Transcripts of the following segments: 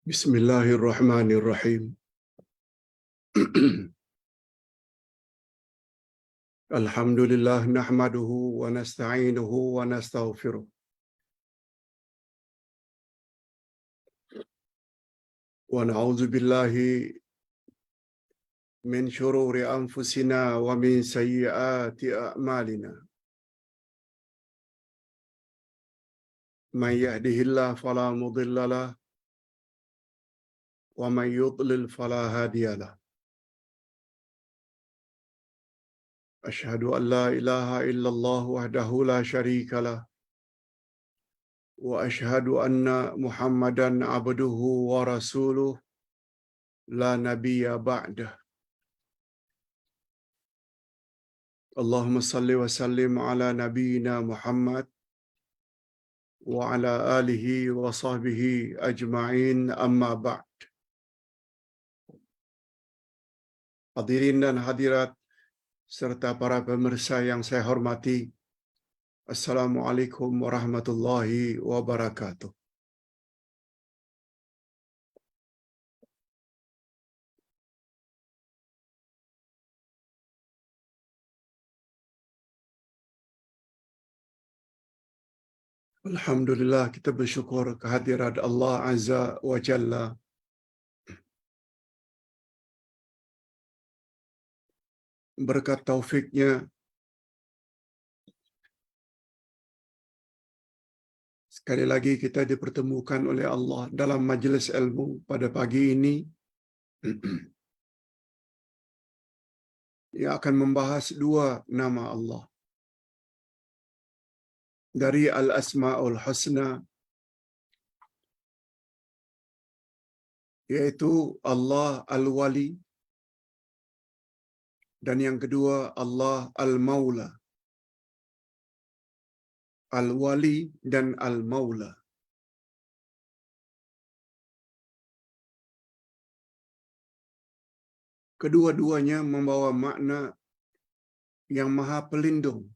Bismillahirrahmanirrahim. Alhamdulillah nahmaduhu wa nasta'inuhu wa nastaghfiruh. Wa na'udzu billahi min shururi anfusina wa min sayyiati a'malina. Man yahdihillahu fala mudilla lahu wa man yudlil fala hadiya lahu. Asyhadu an la ilaha illallah wahdahu la syarika lahu wa asyhadu anna Muhammadan abduhu wa rasuluh la nabiyya ba'dah. Allahumma salli wa sallim ala nabiyyina Muhammad wa ala alihi wa sahbihi ajma'in, amma ba'd. Hadirin dan hadirat serta para pemirsa yang saya hormati, Assalamualaikum warahmatullahi wabarakatuh. Alhamdulillah, kita bersyukur kehadirat Allah Azza wa Jalla. Berkat taufiknya, sekali lagi kita dipertemukan oleh Allah dalam majlis ilmu pada pagi ini yang akan membahas dua nama Allah dari Al-Asma'ul Husna, yaitu Allah Al-Wali, dan yang kedua Allah Al-Maula. Al-Wali dan Al-Maula. Kedua-duanya membawa makna yang maha pelindung.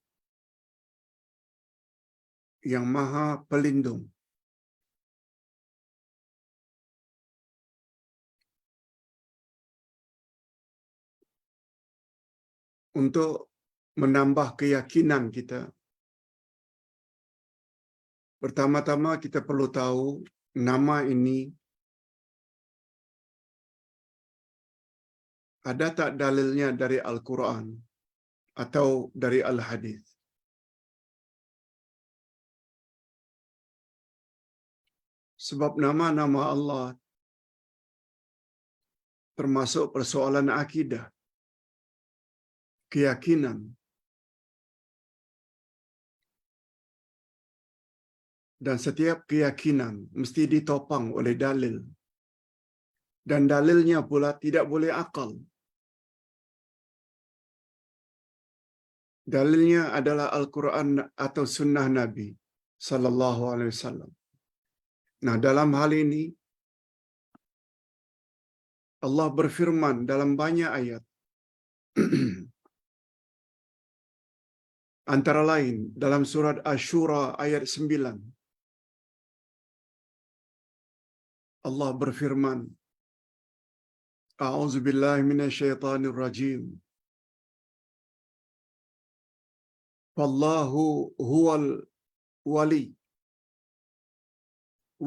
Yang maha pelindung. Untuk menambah keyakinan kita, pertama-tama kita perlu tahu nama ini ada tak dalilnya dari Al-Quran atau dari Al-Hadis. Sebab nama-nama Allah termasuk persoalan akidah, keyakinan. Dan setiap keyakinan mesti ditopang oleh dalil. Dan dalilnya pula tidak boleh akal. Dalilnya adalah Al-Quran atau Sunnah Nabi sallallahu alaihi wasallam. Nah, dalam hal ini Allah berfirman dalam banyak ayat. Antara lain dalam surat Asy-Syura ayat 9. Allah berfirman, A'udzubillahi minasyaitonir rajim. Wallahu huwal wali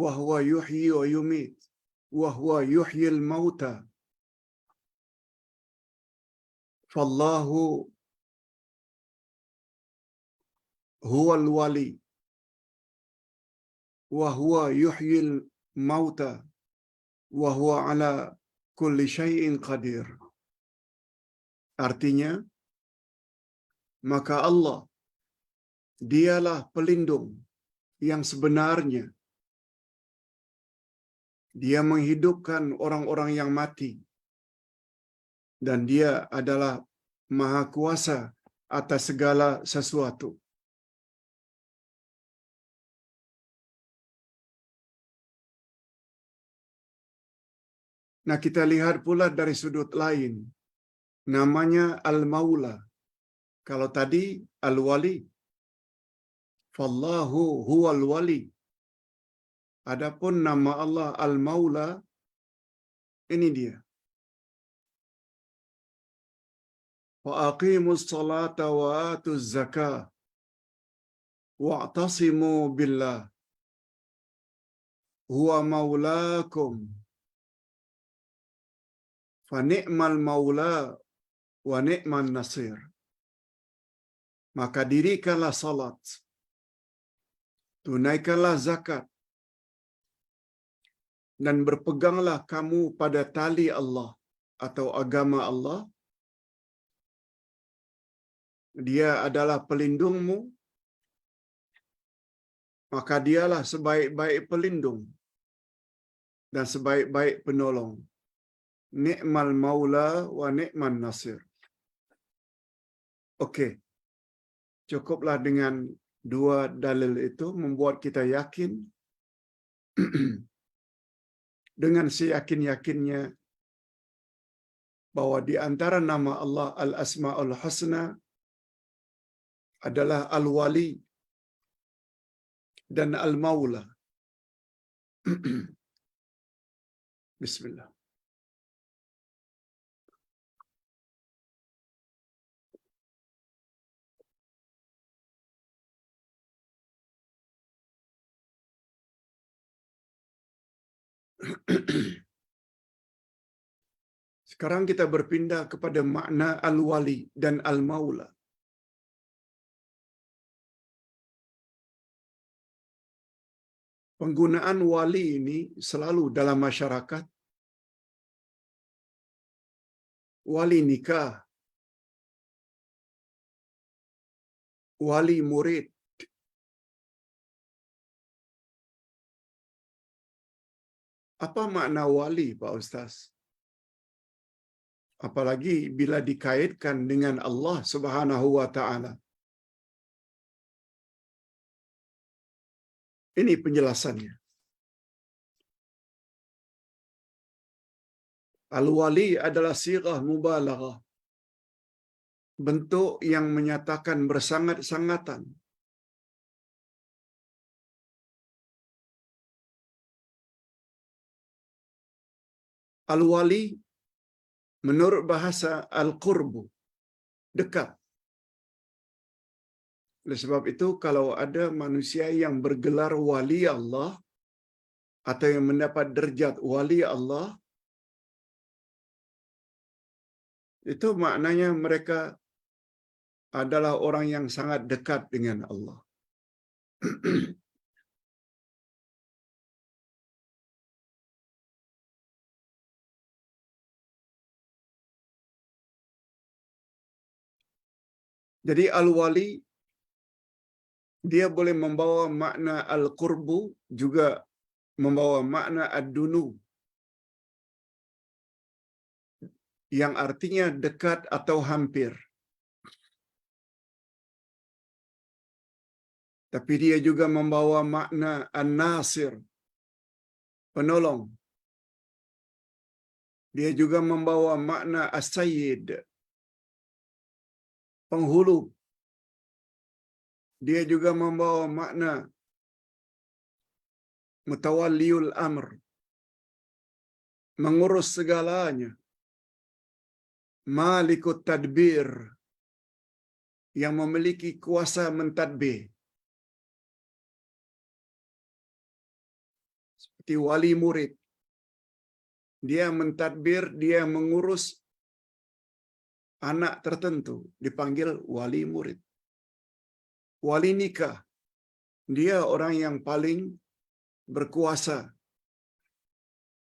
wa huwa yuhyi wa yumit wa huwa yuhyil mauta. Fallahu huwal wali wa huwa yuhyil mauta wa huwa ala kulli syai'in qadir. Artinya, maka Allah dialah pelindung yang sebenarnya. Dia menghidupkan orang-orang yang mati. Dan dia adalah maha kuasa atas segala sesuatu. Nah, kita lihat pula dari sudut lain. Namanya Al-Maula. Kalau tadi Al-Wali. Fallahu huwal wali. Adapun nama Allah Al-Maula Ini dia. Wa aqimus salata wa atuz zakah wa'tasimu billah huwa maulakum fa ni'mal maula wa ni'man nasir. Maka dirikanlah salat, tunaikanlah zakat, dan berpeganglah kamu pada tali Allah atau agama Allah. Dia adalah pelindungmu, maka dialah sebaik-baik pelindung dan sebaik-baik penolong. Ni'mal maula wa ni'man nasir. Okey. Cukuplah dengan dua dalil itu membuat kita yakin dengan seyakin-yakinnya bahwa di antara nama Allah Al-Asma'ul Husna adalah Al-Wali dan Al-Maula. Bismillah. Sekarang kita berpindah kepada makna Al-Wali dan Al-Maula. Penggunaan wali ini selalu dalam masyarakat. Wali nikah, wali murid. Apa makna wali, Pak Ustaz? Apalagi bila dikaitkan dengan Allah Subhanahu wa taala. Ini penjelasannya. Al-wali adalah sighah mubalaghah. Bentuk yang menyatakan bersangat-sangatan. Al-wali menurut bahasa al-qurbu, dekat. Oleh sebab itu, kalau ada manusia yang bergelar wali Allah atau yang mendapat derajat wali Allah, itu maknanya mereka adalah orang yang sangat dekat dengan Allah. Jadi al-wali dia boleh membawa makna al-qurbu, juga membawa makna ad-dunu, yang artinya dekat atau hampir. Tapi dia juga membawa makna an-nasir, penolong. Dia juga membawa makna as-sayyid, penghulu. Dia juga membawa makna mutawalliul amr, mengurus segalanya. Malikut tadbir, yang memiliki kuasa mentadbir. Seperti wali murid. Dia mentadbir, dia mengurus anak tertentu, dipanggil wali murid. Wali nikah, dia orang yang paling berkuasa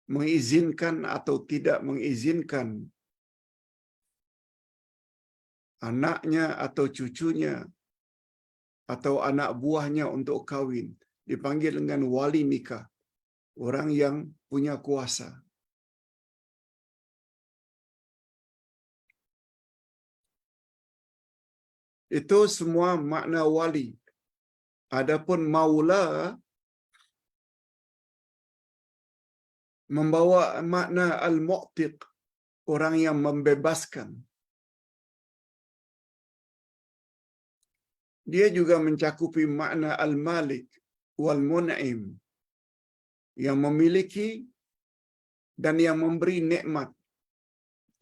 mengizinkan atau tidak mengizinkan anaknya atau cucunya atau anak buahnya untuk kawin. Dipanggil dengan wali nikah, orang yang punya kuasa. Itu semua makna wali. Adapun maula membawa makna al-mu'tiq, orang yang membebaskan. Dia juga mencakupi makna al-malik wal-mun'im, yang memiliki dan yang memberi nikmat.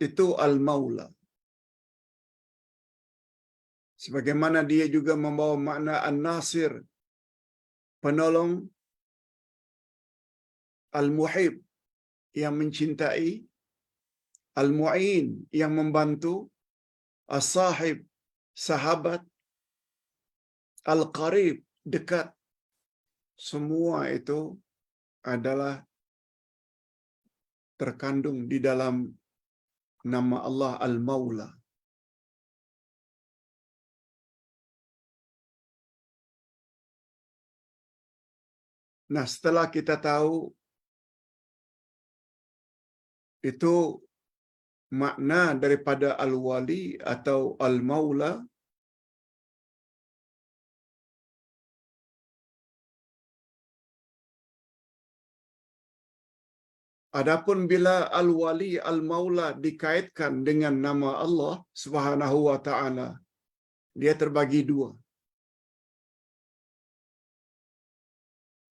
Itu Al-Maula. Sebagaimana dia juga membawa makna An-Nasir, penolong, Al-Muhib, yang mencintai, Al-Mu'in, yang membantu, As-Sahib, sahabat, Al-Qarib, dekat. Semua itu adalah terkandung di dalam nama Allah Al-Maula. Nah, setelah kita tahu itu makna daripada Al-Wali atau Al-Maula, adapun bila Al-Wali Al-Maula dikaitkan dengan nama Allah Subhanahu wa taala, dia terbagi dua.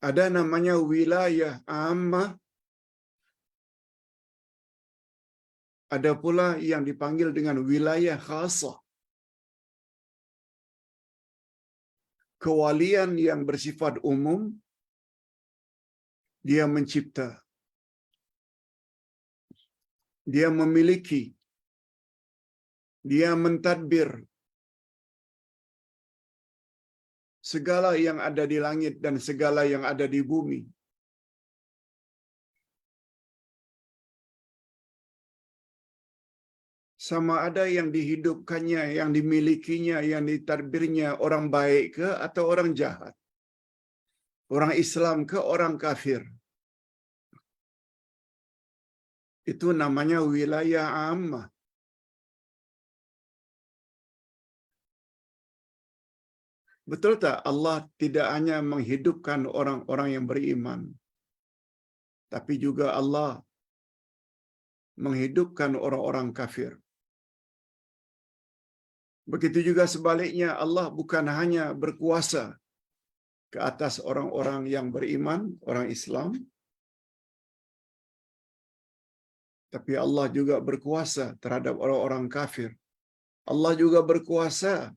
Ada namanya wilayah ammah, ada pula yang dipanggil dengan wilayah khasah. Kewalian yang bersifat umum, dia mencipta, dia memiliki, dia mentadbir segala yang ada di langit dan segala yang ada di bumi. Sama ada yang dihidupkannya, yang dimilikinya, yang ditadbirnya orang baik ke atau orang jahat, orang Islam ke orang kafir. Itu namanya wilayah ammah. Betul tak Allah tidak hanya menghidupkan orang-orang yang beriman, tapi juga Allah menghidupkan orang-orang kafir. Begitu juga sebaliknya, Allah bukan hanya berkuasa ke atas orang-orang yang beriman, orang Islam, tapi Allah juga berkuasa terhadap orang-orang kafir. Allah juga berkuasa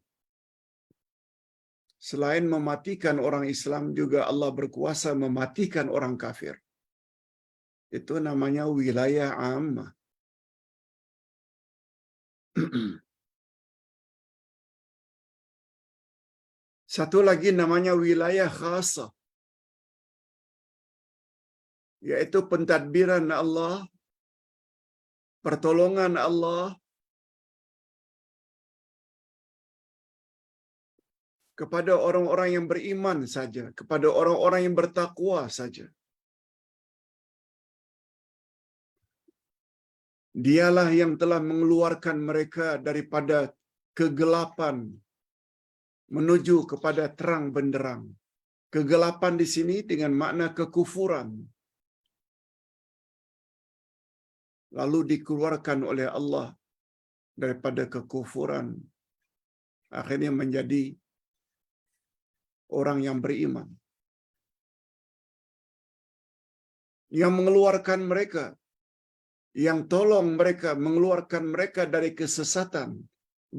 selain mematikan orang Islam, juga Allah berkuasa mematikan orang kafir. Itu namanya wilayah ammah. Satu lagi namanya wilayah khasah, yaitu pentadbiran Allah, pertolongan Allah kepada orang-orang yang beriman saja, kepada orang-orang yang bertakwa saja. Dialah yang telah mengeluarkan mereka daripada kegelapan menuju kepada terang benderang. Kegelapan di sini dengan makna kekufuran. Lalu dikeluarkan oleh Allah daripada kekufuran. Akhirnya menjadi orang yang beriman. Yang mengeluarkan mereka, yang tolong mereka, mengeluarkan mereka dari kesesatan,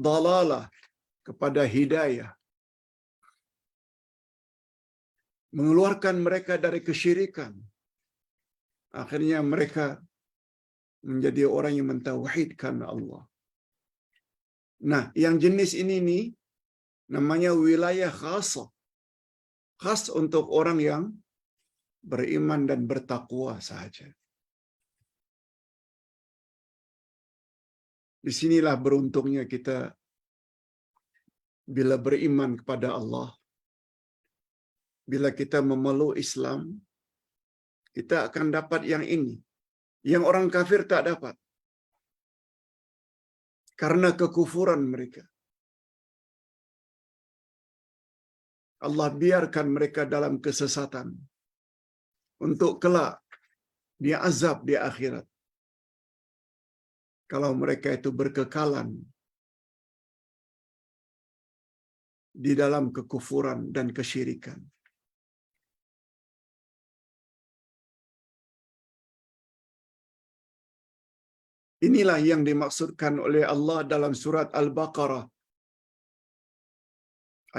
dalalah, kepada hidayah. Mengeluarkan mereka dari kesyirikan. Akhirnya mereka menjadi orang yang mentauhidkan Allah. Nah, yang jenis ini nih namanya wilayah khasah. Khas untuk orang yang beriman dan bertakwa sahaja. Disinilah beruntungnya kita bila beriman kepada Allah. Bila kita memeluk Islam, kita akan dapat yang ini. Yang orang kafir tak dapat. Karena kekufuran mereka. Allah biarkan mereka dalam kesesatan. Untuk kelak dia azab di akhirat. Kalau mereka itu berkekalan di dalam kekufuran dan kesyirikan. Inilah yang dimaksudkan oleh Allah dalam surat Al-Baqarah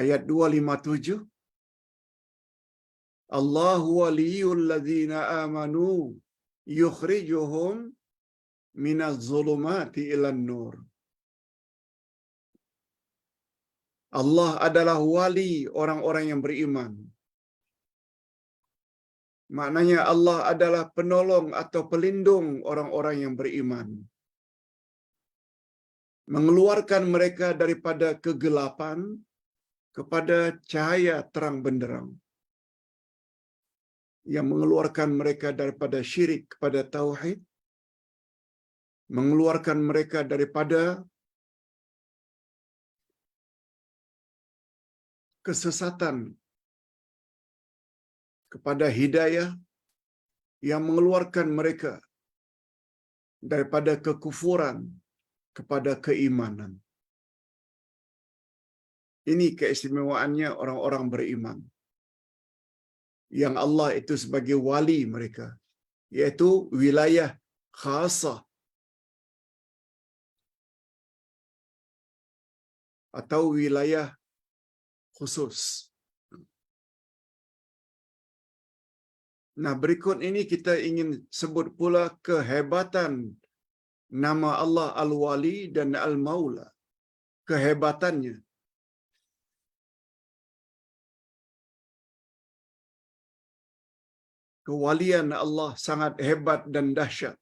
ayat 257. Allahu waliyul ladzina amanu yukhrijuhum minaz zulumati ilan nur. Allah adalah wali orang-orang yang beriman. Maknanya Allah adalah penolong atau pelindung orang-orang yang beriman. Mengeluarkan mereka daripada kegelapan kepada cahaya terang benderang. Yang mengeluarkan mereka daripada syirik kepada tauhid. Mengeluarkan mereka daripada kesesatan kepada hidayah, yang mengeluarkan mereka daripada kekufuran kepada keimanan. Ini keistimewaannya orang-orang beriman, yang Allah itu sebagai wali mereka, yaitu wilayah khasah atau wilayah khusus. Nah, berikut ini kita ingin sebut pula kehebatan nama Allah Al-Wali dan Al-Maula. Kehebatannya. Kewalian Allah sangat hebat dan dahsyat.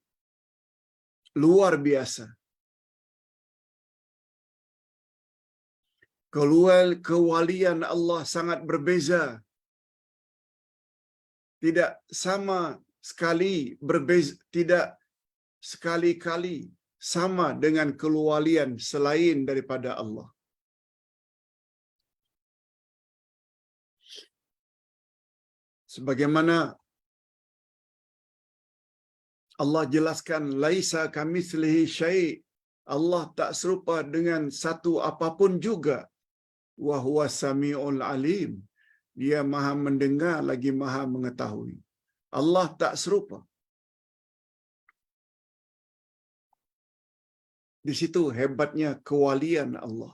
Luar biasa. Kewalian Allah sangat berbeza. Tidak sama sekali berbeza, tidak sekali-kali sama dengan kewalian selain daripada Allah. Sebagaimana Allah jelaskan, laisa kamitslihi syai', Allah tak serupa dengan satu apapun juga. Wa huwa samiul alim, Dia Maha mendengar lagi Maha mengetahui. Allah tak serupa. Di situ hebatnya kewalian Allah.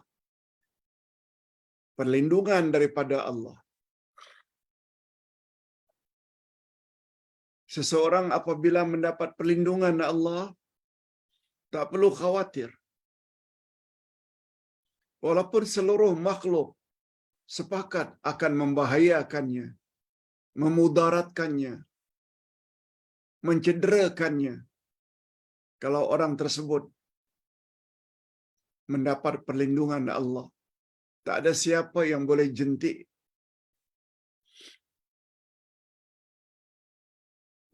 Perlindungan daripada Allah. Seseorang apabila mendapat perlindungan Allah, tak perlu khawatir. Walaupun seluruh makhluk sepakat akan membahayakannya, memudaratkannya, mencederakannya, kalau orang tersebut mendapat perlindungan Allah, tak ada siapa yang boleh jentik.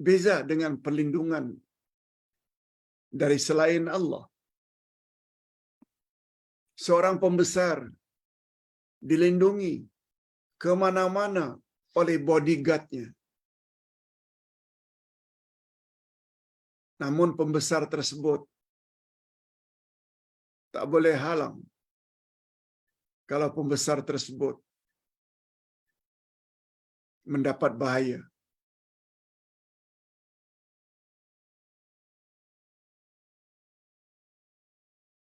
Beza dengan perlindungan dari selain Allah. Seorang pembesar dilindungi ke mana-mana oleh bodyguard-nya. Namun pembesar tersebut tak boleh halang kalau pembesar tersebut mendapat bahaya.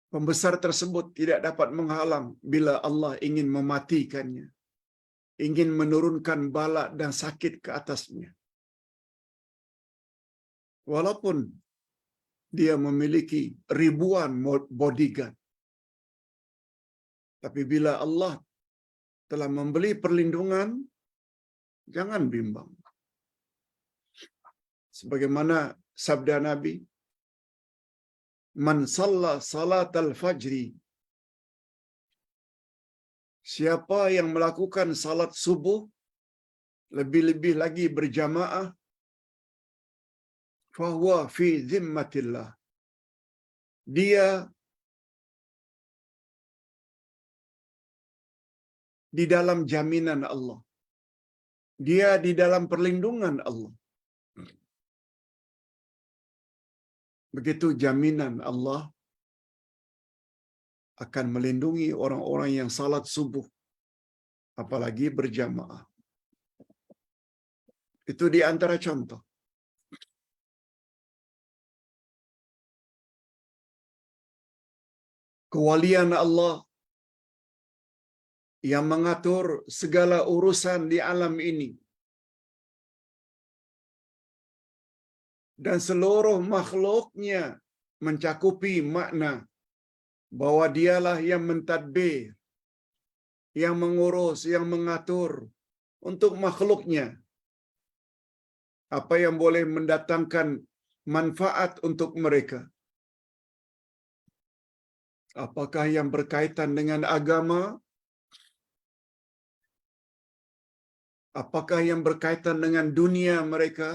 Pembesar tersebut tidak dapat menghalang bila Allah ingin mematikannya, ingin menurunkan bala dan sakit ke atasnya. Walaupun dia memiliki ribuan bodyguard, tapi bila Allah telah memberi perlindungan, jangan bimbang. Sebagaimana sabda Nabi, man shalla salatal fajri, siapa yang melakukan salat subuh, lebih-lebih lagi berjamaah, fahuwa fi zimmatillah, dia di dalam jaminan Allah, dia di dalam perlindungan Allah. Begitu jaminan Allah akan melindungi orang-orang yang salat subuh, apalagi berjamaah. Itu di antara contoh. kewalian Allah yang mengatur segala urusan di alam ini, dan seluruh makhluknya mencakupi makna bahwa dialah yang mentadbir, yang mengurus, yang mengatur untuk makhluknya apa yang boleh mendatangkan manfaat untuk mereka. Apakah yang berkaitan dengan agama, apakah yang berkaitan dengan dunia mereka,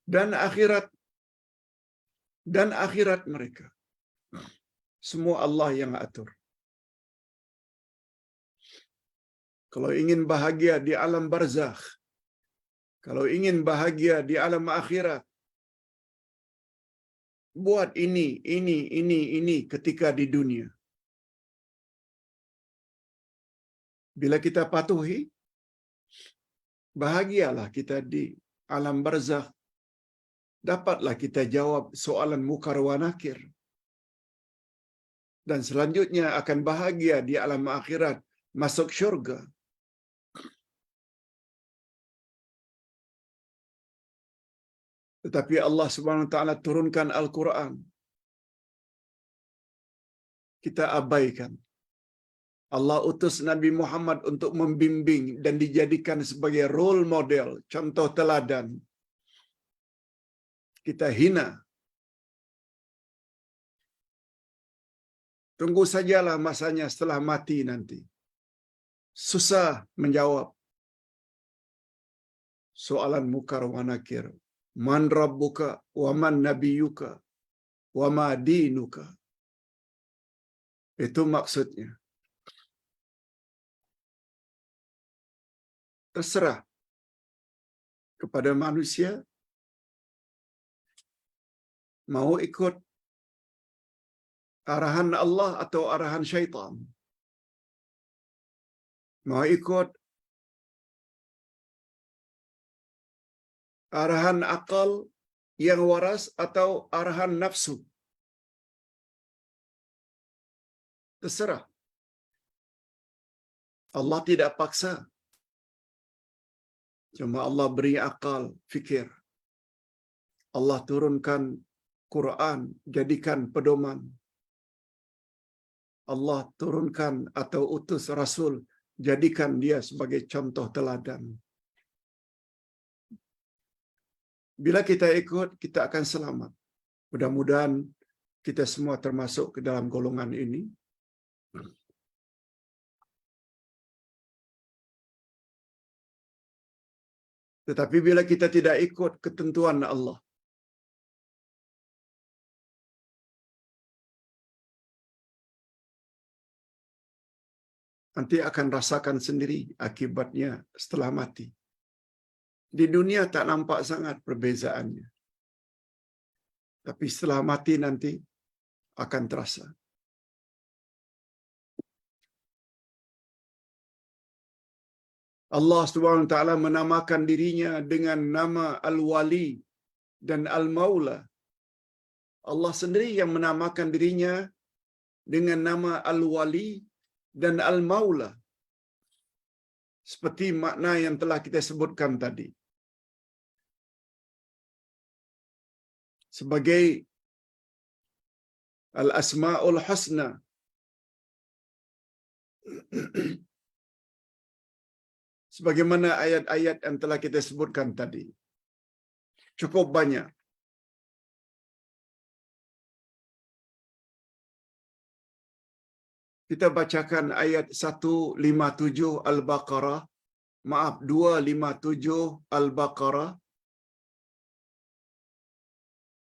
dan akhirat mereka. Semua Allah yang atur. Kalau ingin bahagia di alam barzakh, kalau ingin bahagia di alam akhirat, buat ini ketika di dunia. Bila kita patuhi, bahagialah kita di alam barzakh. Dapatlah kita jawab soalan mukar wa nakir. Dan selanjutnya akan bahagia di alam akhirat, masuk syurga. Tetapi Allah Subhanahu wa taala turunkan Al-Quran. Kita abaikan. Allah utus Nabi Muhammad untuk membimbing dan dijadikan sebagai role model, contoh teladan. Kita hina. Tunggu sajalah masanya setelah mati nanti. Susah menjawab soalan mukar wa nakir. Man rabbuka wa man nabiyuka wa ma dinuka. Itu maksudnya. Terserah kepada manusia mau ikut arahan Allah atau arahan syaitan. Mau ikut arahan akal yang waras atau arahan nafsu. Terserah. Allah tidak paksa. Cuma Allah beri akal, fikir. Allah turunkan Quran, jadikan pedoman. Allah turunkan atau utus Rasul, jadikan dia sebagai contoh teladan. Bila kita ikut, kita akan selamat. Mudah-mudahan kita semua termasuk ke dalam golongan ini. Tetapi bila kita tidak ikut ketentuan Allah, nanti akan rasakan sendiri akibatnya setelah mati. Di dunia tak nampak sangat perbezaannya. Tapi setelah mati nanti akan terasa. Allah Subhanahu wa taala menamakan dirinya dengan nama Al-Wali dan Al-Maula. Allah sendiri yang menamakan dirinya dengan nama Al-Wali dan Al-Maula. Seperti makna yang telah kita sebutkan tadi. Sebagai Al-Asma'ul Husna. Sebagaimana ayat-ayat yang telah kita sebutkan tadi. Cukup banyak. Kita bacakan ayat 157 Al-Baqarah. Maaf, 257 Al-Baqarah.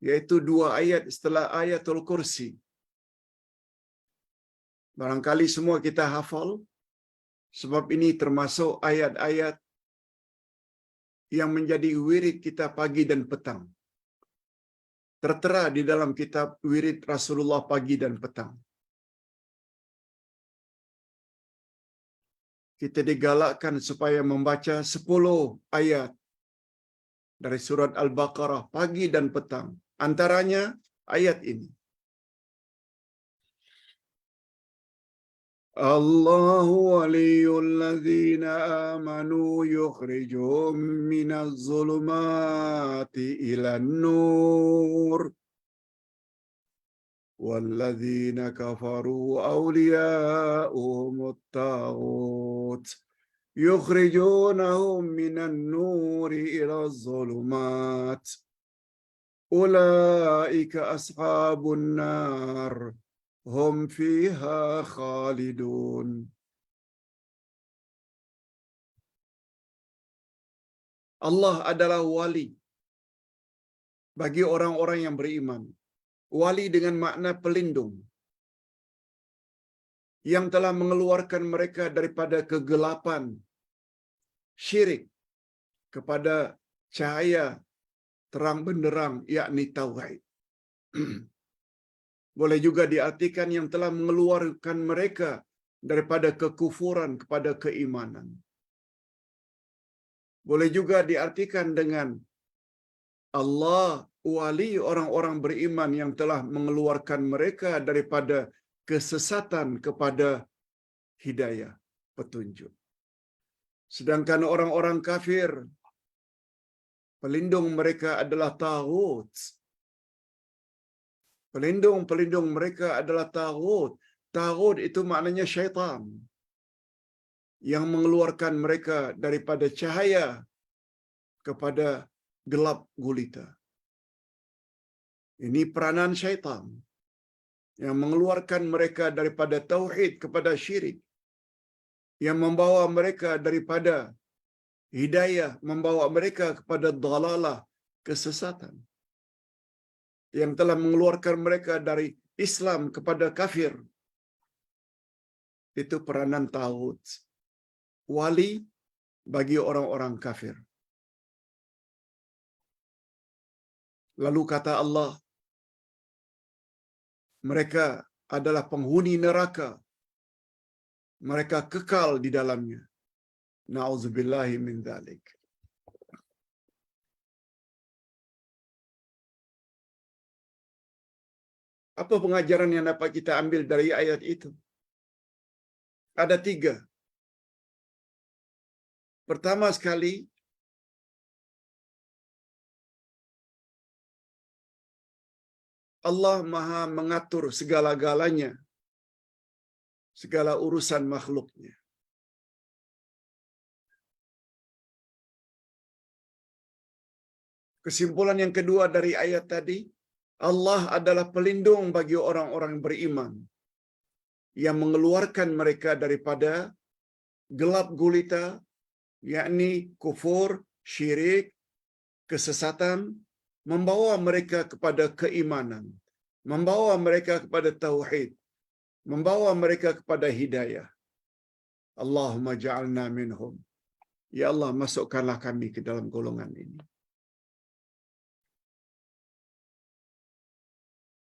Yaitu 2 ayat setelah ayatul kursi. Barangkali semua kita hafal. Sebab ini termasuk ayat-ayat yang menjadi wirid kita pagi dan petang. Tertera di dalam kitab wirid Rasulullah pagi dan petang. Kita digalakkan supaya membaca 10 ayat dari surat Al-Baqarah pagi dan petang. Antaranya ayat ini. الله ولي الذين آمنوا يخرجهم من الظلمات إلى النور والذين كفروا أولياؤهم الطاغوت يخرجونهم من النور إلى الظلمات أولئك أصحاب النار هم فيها خالدون. Allah adalah wali bagi orang-orang yang beriman. Wali dengan makna pelindung yang telah mengeluarkan mereka daripada kegelapan syirik kepada cahaya terang benderang, yakni tauhid. Boleh juga diartikan yang telah mengeluarkan mereka daripada kekufuran kepada keimanan. Boleh juga diartikan dengan Allah wali orang-orang beriman yang telah mengeluarkan mereka daripada kesesatan kepada hidayah, petunjuk. Sedangkan orang-orang kafir, pelindung mereka adalah taghut. Pelindung mereka adalah taghut. Taghut itu maknanya syaitan yang mengeluarkan mereka daripada cahaya kepada gelap gulita. Ini peranan syaitan yang mengeluarkan mereka daripada tauhid kepada syirik, yang membawa mereka daripada hidayah, membawa mereka kepada dalalah, kesesatan, yang telah mengeluarkan mereka dari Islam kepada kafir. Itu peranan taghut, wali bagi orang-orang kafir. Lalu kata Allah, mereka adalah penghuni neraka. Mereka kekal di dalamnya. Na'udzubillahi min dzalik. Apa pengajaran yang dapat kita ambil dari ayat itu? Ada 3. Pertama sekali, Allah Maha mengatur segala-galanya, segala urusan makhluknya. Kesimpulan yang kedua dari ayat tadi, Allah adalah pelindung bagi orang-orang beriman yang mengeluarkan mereka daripada gelap gulita, yakni kufur, syirik, kesesatan, membawa mereka kepada keimanan, membawa mereka kepada tauhid, membawa mereka kepada hidayah. Allahumma ja'alna minhum. Ya Allah, masukkanlah kami ke dalam golongan ini.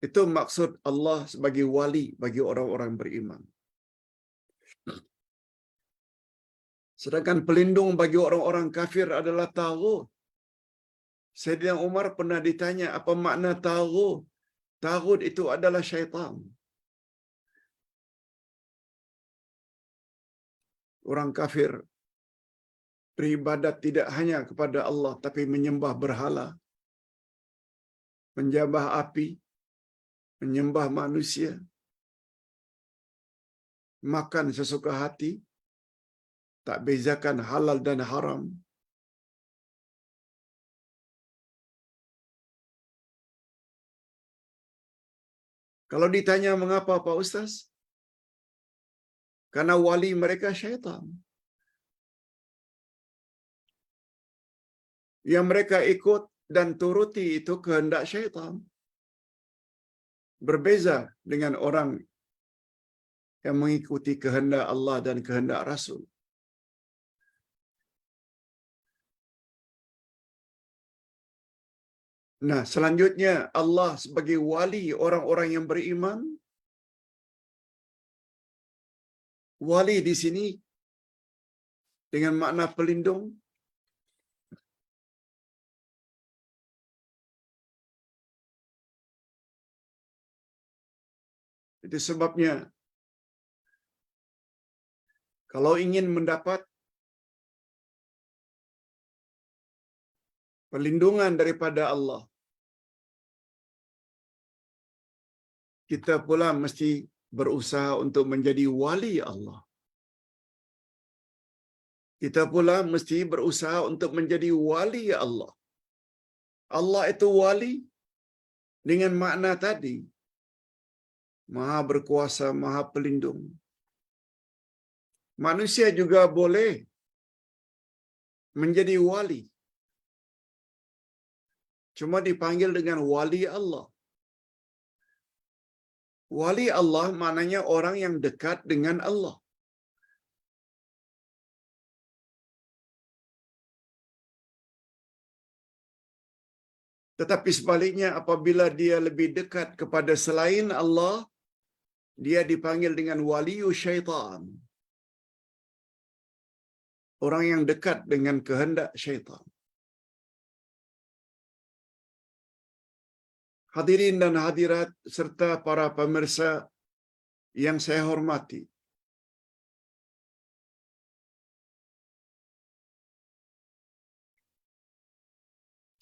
Itu maksud Allah sebagai wali bagi orang-orang beriman. Sedangkan pelindung bagi orang-orang kafir adalah taghut. Sayyidina Umar pernah ditanya, apa makna taghut? Taghut itu adalah syaitan. Orang kafir beribadat tidak hanya kepada Allah, tapi menyembah berhala, menyembah api, menyembah manusia, makan sesuka hati, tak bezakan halal dan haram. Kalau ditanya mengapa Pak Ustaz? Karena wali mereka syaitan. Yang mereka ikut dan turuti itu kehendak syaitan. Berbeza dengan orang yang mengikuti kehendak Allah dan kehendak Rasul. Nah, selanjutnya Allah sebagai wali orang-orang yang beriman. Wali di sini dengan makna pelindung. Itu sebabnya Kalau ingin mendapat perlindungan daripada Allah, kita pula mesti berusaha untuk menjadi wali Allah. Kita pula mesti berusaha untuk menjadi wali Allah. Allah itu wali dengan makna tadi, Maha berkuasa, Maha pelindung. Manusia juga boleh menjadi wali. Cuma dipanggil dengan wali Allah. Wali Allah maknanya orang yang dekat dengan Allah. Tetapi sebaliknya, apabila dia lebih dekat kepada selain Allah, dia dipanggil dengan waliyu syaitan. Orang yang dekat dengan kehendak syaitan. Hadirin dan hadirat serta para pemirsa yang saya hormati.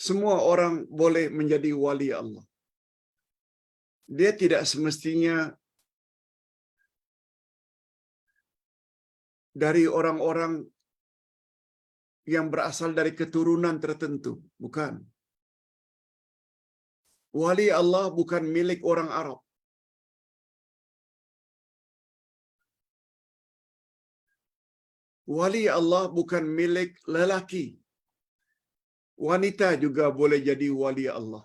Semua orang boleh menjadi wali Allah. Dia tidak semestinya dari orang-orang yang berasal dari keturunan tertentu. Bukan. Wali Allah bukan milik orang Arab. Wali Allah bukan milik lelaki. Wanita juga boleh jadi wali Allah.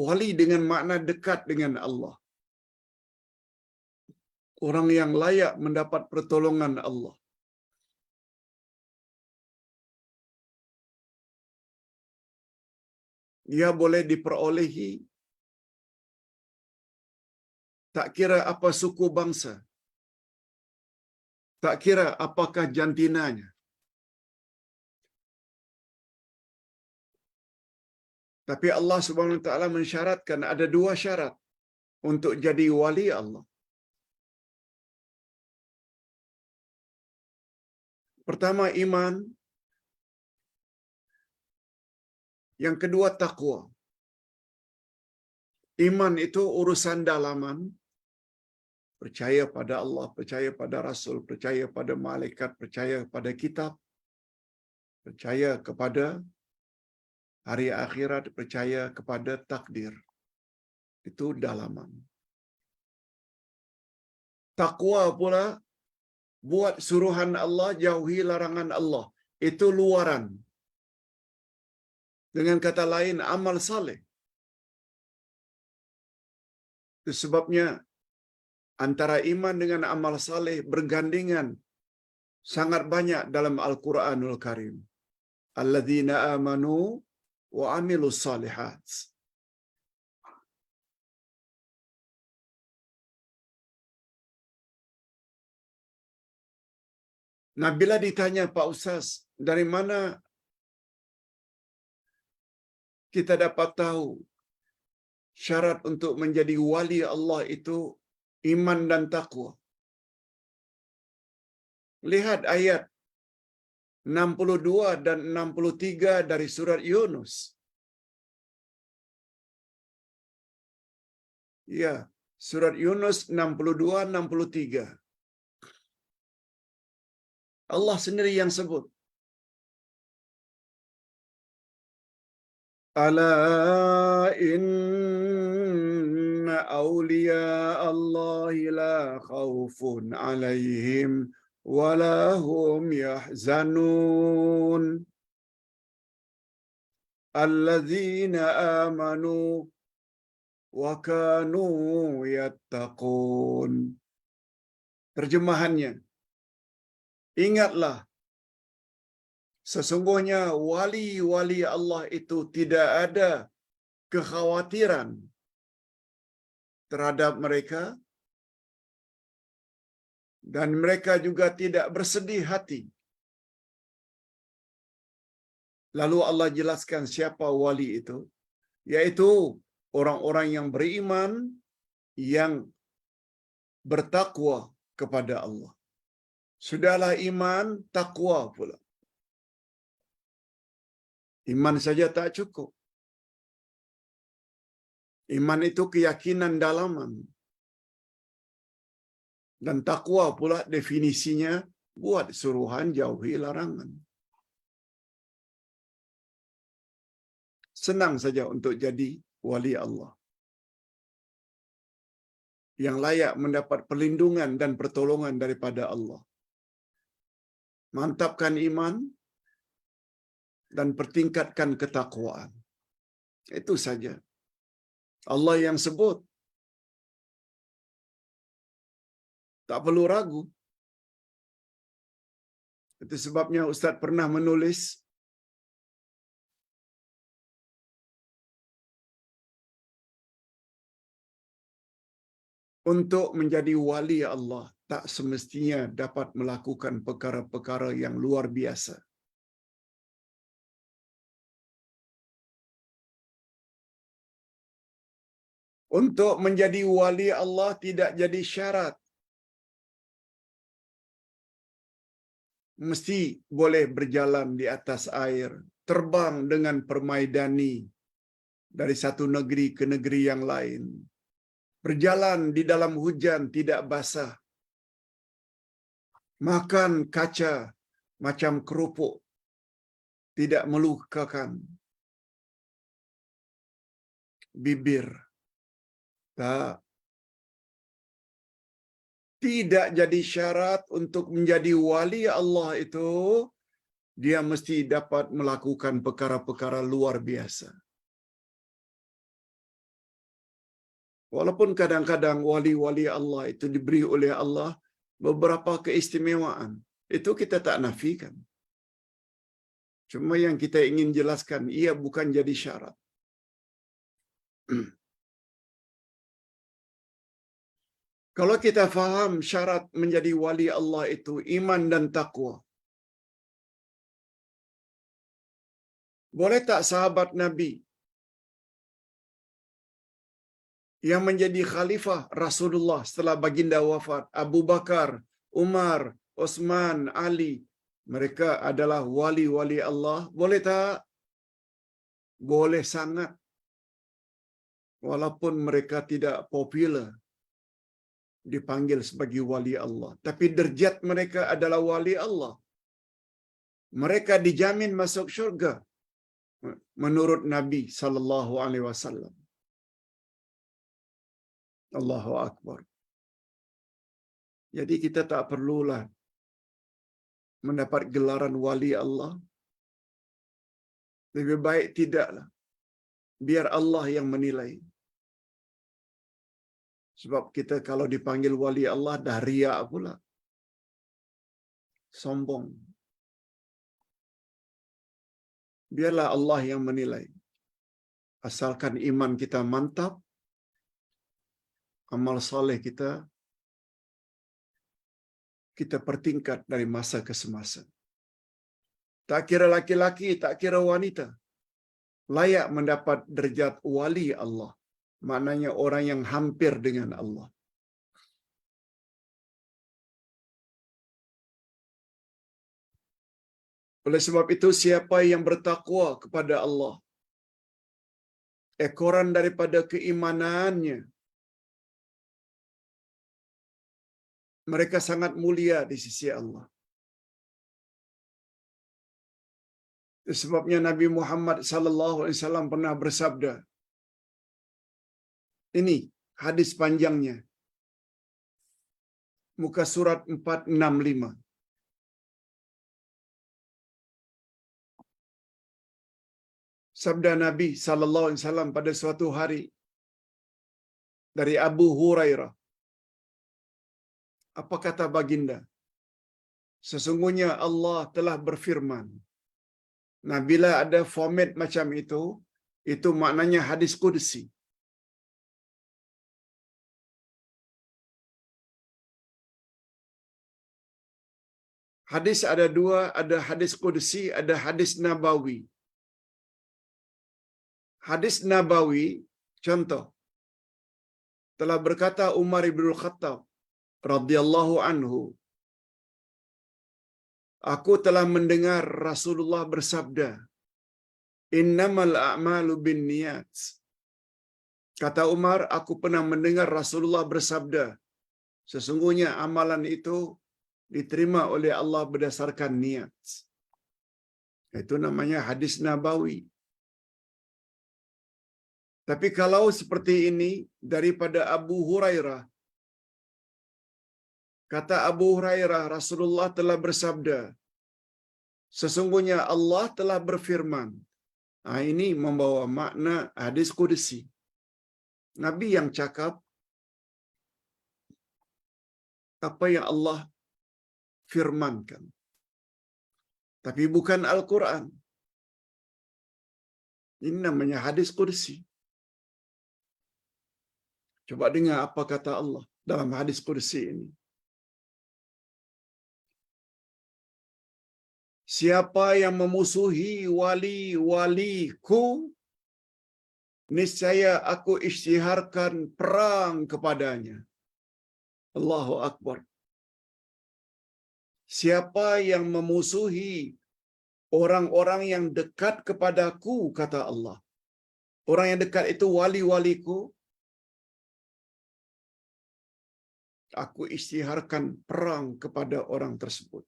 Wali dengan makna dekat dengan Allah. Orang yang layak mendapat pertolongan Allah. Dia boleh diperolehi tak kira apa suku bangsa, tak kira apakah jantinanya. Tapi Allah Subhanahu Wa Taala mensyaratkan ada dua syarat untuk jadi wali Allah. Pertama, iman. Yang kedua, takwa. Iman itu urusan dalaman. Percaya pada Allah, percaya pada Rasul, percaya pada malaikat, percaya pada kitab, percaya kepada hari akhirat, percaya kepada takdir. Itu dalaman. Takwa pula, buat suruhan Allah, jauhi larangan Allah. Itu luaran. Dengan kata lain, amal saleh. Itu sebabnya antara iman dengan amal saleh bergandengan sangat banyak dalam Al-Quranul Karim. Alladzina amanu wa amilus salihat. Nah, bila ditanya Pak Ustaz, dari mana kita dapat tahu syarat untuk menjadi wali Allah itu iman dan takwa? Lihat ayat 62 dan 63 dari surat Yunus. Ya, surat Yunus 62-63. Allah sendiri yang sebut. Ala inna awliya Allahi la khawfun alaihim wa la hum yahzanun. Alladzina amanu wa kanu yattaqun. Terjemahannya, ingatlah, sesungguhnya wali-wali Allah itu tidak ada kekhawatiran terhadap mereka dan mereka juga tidak bersedih hati. Lalu Allah jelaskan siapa wali itu, yaitu orang-orang yang beriman, yang bertakwa kepada Allah. Sudahlah iman, takwa pula. Iman saja tak cukup. Iman itu keyakinan dalaman. Dan takwa pula definisinya buat suruhan, jauhi larangan. Senang saja untuk jadi wali Allah, yang layak mendapat perlindungan dan pertolongan daripada Allah. Mantapkan iman dan pertingkatkan ketakwaan. Itu saja. Allah yang sebut. Tak perlu ragu. Itu sebabnya Ustaz pernah menulis, untuk menjadi wali Allah tak semestinya dapat melakukan perkara-perkara yang luar biasa. Untuk menjadi wali Allah tidak jadi syarat mesti boleh berjalan di atas air, terbang dengan permaidani dari satu negeri ke negeri yang lain, berjalan di dalam hujan tidak basah, makan kaca macam kerupuk, tidak melukakan bibir. Tak. Tidak jadi syarat untuk menjadi wali Allah itu dia mesti dapat melakukan perkara-perkara luar biasa. Walaupun kadang-kadang wali-wali Allah itu diberi oleh Allah beberapa keistimewaan, itu kita tak nafikan. Cuma yang kita ingin jelaskan, ia bukan jadi syarat. Kalau kita faham syarat menjadi wali Allah itu iman dan takwa, boleh tak sahabat Nabi yang menjadi khalifah Rasulullah setelah baginda wafat, Abu Bakar, Umar, Osman, Ali, mereka adalah wali-wali Allah? Boleh tak? Boleh sangat. Walaupun mereka tidak popular dipanggil sebagai wali Allah, tapi derajat mereka adalah wali Allah. Mereka dijamin masuk syurga menurut Nabi sallallahu alaihi wasallam. Allahu akbar. Jadi kita tak perlulah mendapat gelaran wali Allah. Lebih baik tidaklah. Biar Allah yang menilai. Sebab kita kalau dipanggil wali Allah dah riak pula. Sombong. Biarlah Allah yang menilai. Asalkan iman kita mantap, amal soleh kita pertingkat dari masa ke semasa. Tak kira laki-laki, tak kira wanita, layak mendapat derajat wali Allah. Maknanya orang yang hampir dengan Allah. Oleh sebab itu, siapa yang bertakwa kepada Allah, ekoran daripada keimanannya, mereka sangat mulia di sisi Allah. Sebabnya Nabi Muhammad sallallahu alaihi wasallam pernah bersabda. Ini hadis panjangnya. Muka surat 465. Sabda Nabi sallallahu alaihi wasallam pada suatu hari dari Abu Hurairah. Apa kata baginda? Sesungguhnya Allah telah berfirman. Nah, bila ada format macam itu maknanya hadis qudsi. Hadis ada dua, ada hadis qudsi, ada hadis nabawi. Hadis nabawi, contoh, telah berkata Umar ibn Khattab, radhiyallahu anhu, aku telah mendengar Rasulullah bersabda, innamal a'malu binniyat. Kata Umar, aku pernah mendengar Rasulullah bersabda, sesungguhnya amalan itu diterima oleh Allah berdasarkan niat. Itu namanya hadis nabawi. Tapi kalau seperti ini daripada Abu Hurairah, kata Abu Hurairah, Rasulullah telah bersabda, sesungguhnya Allah telah berfirman. Ini membawa makna hadis qudsi. Nabi yang cakap apa yang Allah firmankan. Tapi bukan Al-Quran. Ini namanya hadis qudsi. Coba dengar apa kata Allah dalam hadis qudsi ini. Siapa yang memusuhi wali-waliku, niscaya aku isytiharkan perang kepadanya. Allahu Akbar. Siapa yang memusuhi orang-orang yang dekat kepadaku, kata Allah. Orang yang dekat itu wali-waliku, aku isytiharkan perang kepada orang tersebut.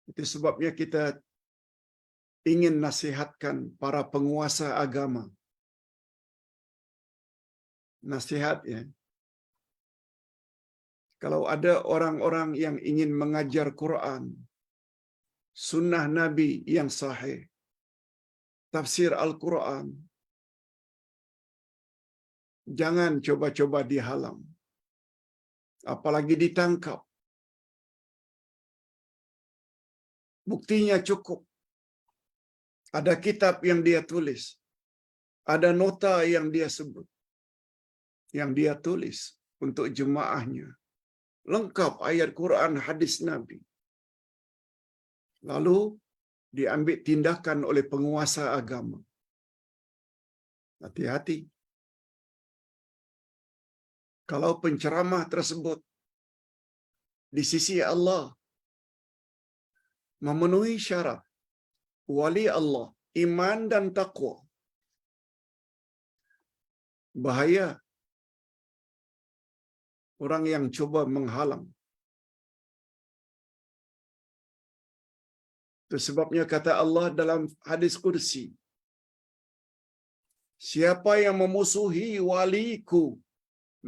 Itu sebabnya kita ingin nasihatkan para penguasa agama. Nasihat ya. Kalau ada orang-orang yang ingin mengajar Quran, sunnah Nabi yang sahih, tafsir Al-Quran, jangan coba-coba dihalang. Apalagi ditangkap. Buktinya cukup. Ada kitab yang dia tulis. Ada nota yang dia sebut. Yang dia tulis untuk jemaahnya. Lengkap ayat Quran, hadis Nabi. Lalu diambil tindakan oleh penguasa agama. Hati-hati. Kalau penceramah tersebut di sisi Allah memenuhi syarat wali Allah, iman dan taqwa, bahaya orang yang coba menghalang. Itu sebabnya kata Allah dalam hadis qudsi, siapa yang memusuhi waliku,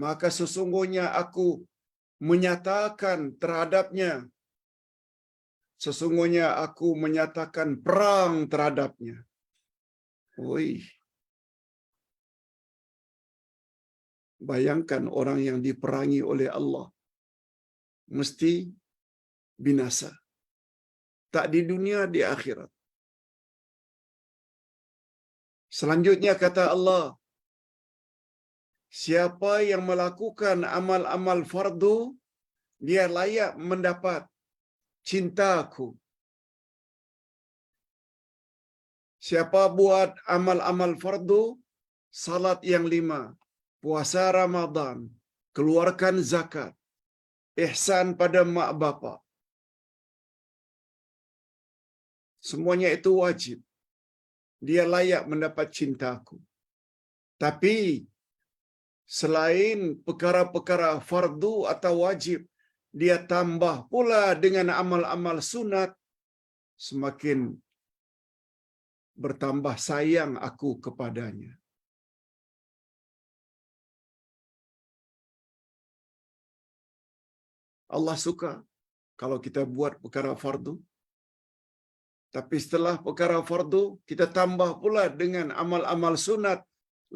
maka sesungguhnya aku menyatakan terhadapnya, sesungguhnya aku menyatakan perang terhadapnya. Oi. Bayangkan orang yang diperangi oleh Allah mesti binasa. Tak di dunia, di akhirat. Selanjutnya kata Allah, siapa yang melakukan amal-amal fardu, dia layak mendapat cintaku. Siapa buat amal-amal fardu, salat yang 5, puasa Ramadan, keluarkan zakat, ihsan pada mak bapak, semuanya itu wajib. Dia layak mendapat cintaku. Tapi selain perkara-perkara fardu atau wajib, dia tambah pula dengan amal-amal sunat, semakin bertambah sayang aku kepadanya. Allah suka kalau kita buat perkara fardu. Tapi setelah perkara fardu, kita tambah pula dengan amal-amal sunat,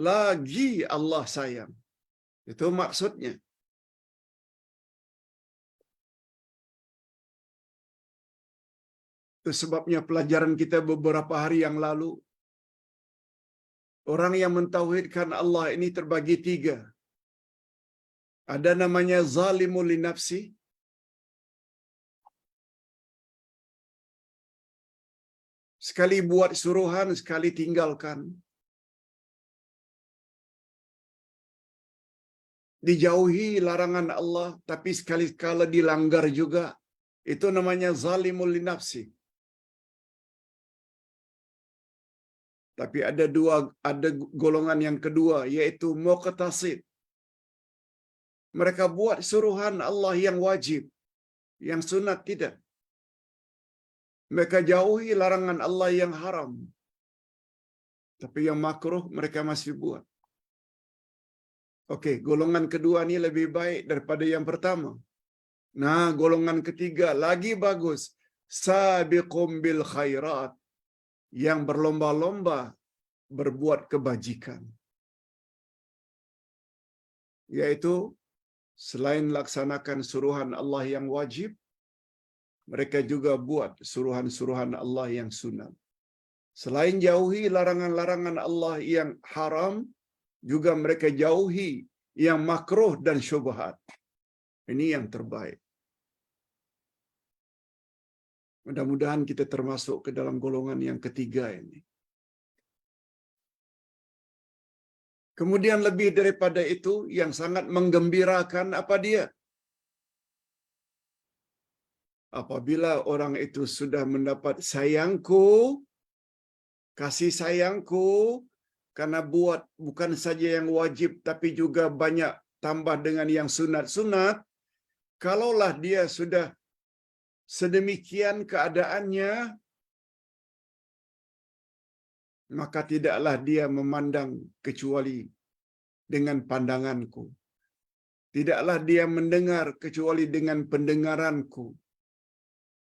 lagi Allah sayang. Itu maksudnya. Itu sebabnya pelajaran kita beberapa hari yang lalu, orang yang mentauhidkan Allah ini terbagi 3. Ada namanya zalimul li nafsi, sekali buat suruhan, sekali tinggalkan. dijauhi larangan Allah, tapi sekali-kala dilanggar juga. Itu namanya zalimul linafsi. Tapi ada golongan yang kedua, yaitu muqtasid. Mereka buat suruhan Allah yang wajib, yang sunat tidak. Mereka jauhi larangan Allah yang haram. Tapi yang makruh mereka masih buat. Okey, golongan kedua ni lebih baik daripada yang pertama. Nah, golongan ketiga lagi bagus. Sabiqum bil khairat. Yang berlomba-lomba berbuat kebajikan. Yaitu selain laksanakan suruhan Allah yang wajib, mereka juga buat suruhan-suruhan Allah yang sunat. Selain jauhi larangan-larangan Allah yang haram, juga mereka jauhi yang makruh dan syubhat. Ini yang terbaik. Mudah-mudahan kita termasuk ke dalam golongan yang ketiga ini. Kemudian lebih daripada itu, yang sangat menggembirakan apa dia? Apabila orang itu sudah mendapat sayangku, kasih sayangku, karena buat bukan saja yang wajib, tapi juga banyak tambah dengan yang sunat-sunat, kalaulah dia sudah sedemikian keadaannya, maka tidaklah dia memandang kecuali dengan pandanganku. Tidaklah dia mendengar kecuali dengan pendengaranku.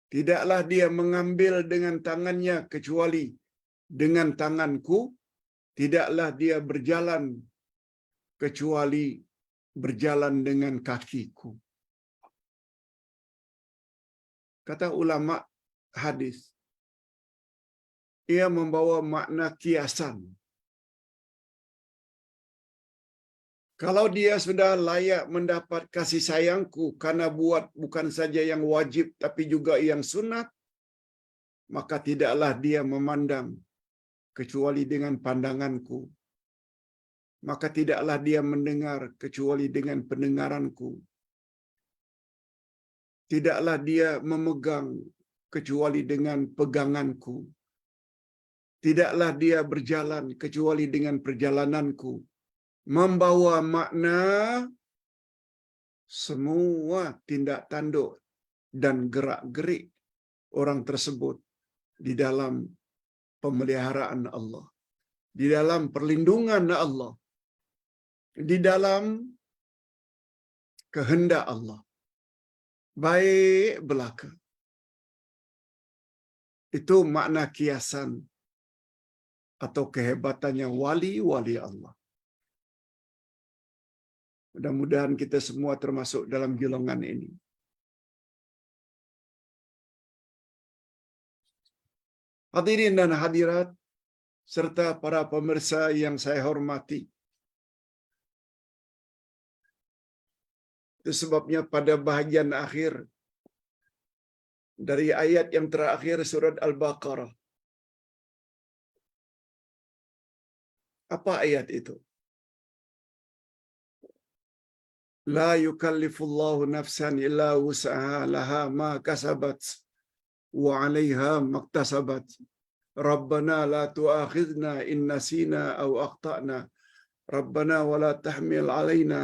Tidaklah dia mengambil dengan tangannya kecuali dengan tanganku. Tidaklah dia berjalan kecuali berjalan dengan kakiku. Kata ulama hadis, ia membawa makna kiasan. Kalau dia sudah layak mendapat kasih sayangku karena buat bukan saja yang wajib tapi juga yang sunat, maka tidaklah dia memandang kecuali dengan pandanganku. Maka tidaklah dia mendengar kecuali dengan pendengaranku. Tidaklah dia memegang kecuali dengan peganganku. Tidaklah dia berjalan kecuali dengan perjalananku. Membawa makna semua tindak tanduk dan gerak-gerik orang tersebut di dalam pemeliharaan Allah, di dalam perlindungan Allah, di dalam kehendak Allah. Baik belaka. Itu makna kiasan atau kehebatannya wali-wali Allah. Mudah-mudahan kita semua termasuk dalam golongan ini. Hadirin dan hadirat serta para pemirsa yang saya hormati. Itu sebabnya pada bahagian akhir dari ayat yang terakhir surat Al-Baqarah. Apa ayat itu? La yukallifullahu nafsan illa wus'aha laha ma kasabat wa 'alaiha maktasabat. Rabbana la tu'akhidna in nasina aw akhtana. Rabbana wa la tahmil 'alaina